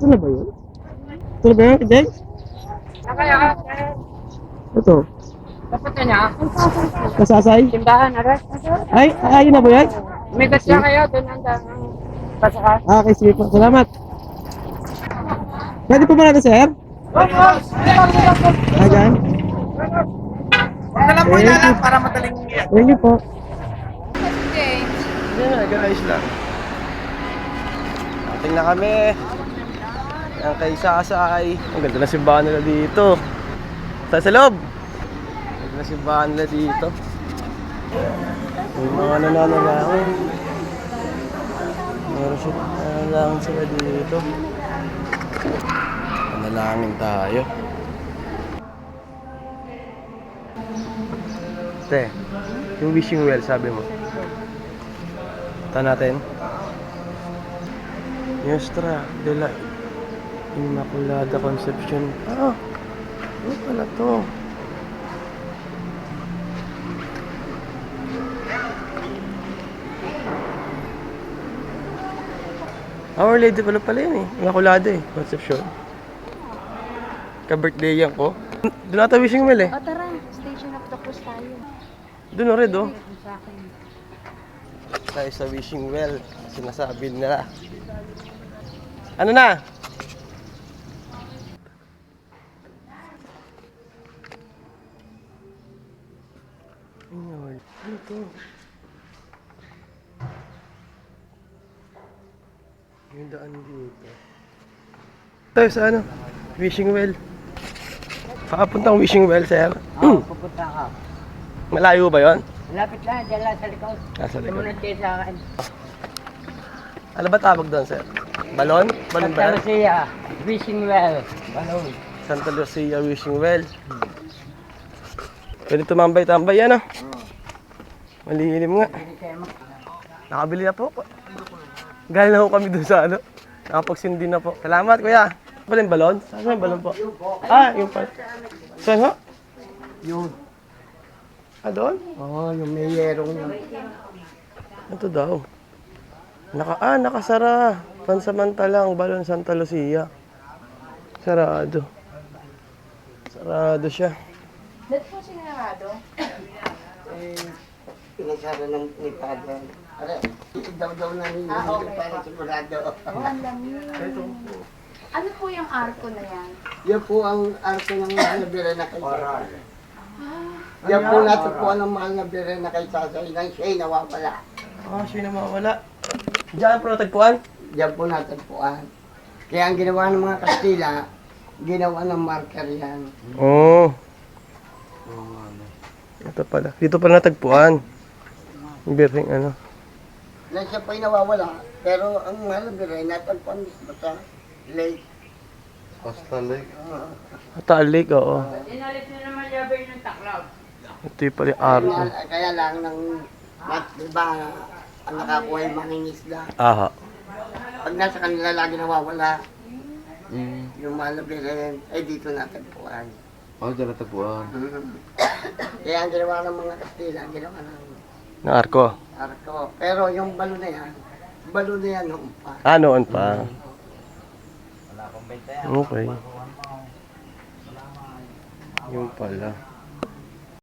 Ito na ba yun? Ito na ba yun, Jay? Kaya, Ito. dapat na niya. Kasasay? Tindahan, aray. Ay, ayun na ba yan? May gasya kayo, doon ang pasakas. Ah, okay, sige po. Salamat. Pwede po ba natin, sir? Ah, dyan? Huwag na lang po ilalang para madaling iyan. Thank you po. Yan na, guys lang. Ating na kami. Yan kay Sasay. Ang ganda na simbahan nila dito. Sa loob. Ang ganda na simbahan nila dito. May mga nananalangin. Meron sila nananalangin sila dito. Nanalangin tayo. Te, yung wishing well sabi mo. Ito natin. Nuestra de la Immaculada Conception. Ah, ano pala to? Our Lady pala yun eh. Immaculada eh. Conception. Ka-birthday yan ko. Doon ata wishing well eh. O tara, Station of the Cross tayo. Doon o red oh. Tayo sa wishing well. Sinasabi nila. Ano na? Ano to? Yung daan dito. Tayo sa ano? Wishing well. Papuntang wishing well, sir. Oo, pupunta ka. Malayo ba yon? Lapit lang, dyan lang sa likod. Nasa likod. Sumunod kayo sa akin. Ano ba tawag doon, sir? Balon? Balon ba Santa yan? Lucia, wishing well. Balon. Santa Lucia Wishing Well. Pwede tumambay-tambay yan, ah. Malilim nga. Nakabili na po. Galing na po kami doon sa ano. Nakapagsindi na po. Salamat, kuya. Pala yung balon? Saan yung balon po? Ah, yung pa. Saan ho? Yun. Ah, doon? Oo, yung may yerong yun. Ito daw. Nakasara. Pansamantalang balon Santa Lucia. Sarado. Sarado siya. Ba't po sinarado? Pinasara ng ni Padre. Aray, daw na ninyo. Okay Para po. sigurado. Oh, ang lamig. Ano po yung arko na yan? Yan po ang arko ng mahal na bira na kay Sasay. Yan po natagpuan ng mahal na bira na kay Sasay nang siya'y nawawala. Ah, siya na mawala. Diyan po natagpuan? Yan po natagpuan. Kaya ang ginawa ng mga Kastila, ginawa ng marker yan. Oo. Ito pala. Dito pala natagpuan. Yung birthing ano. Na siya po'y nawawala, pero ang mahal na bira ay natagpuan mismo sa lake. Talik, oo. Inalis na naman yaber ng taklaw. Ito yung pala yung arko. Kaya lang nang diba, ang nakakuha yung mga isda. Aha. Pag nasa kanila lagi nawawala, yung mahal na bira ay dito natagpuan. Diyan natagpuan. Kaya ang ginawa ng mga Kastila, ginawa ng Ng arko. arko. Pero yung balo na yan noon pa. Ah, noon pa. Okay. Yung pala.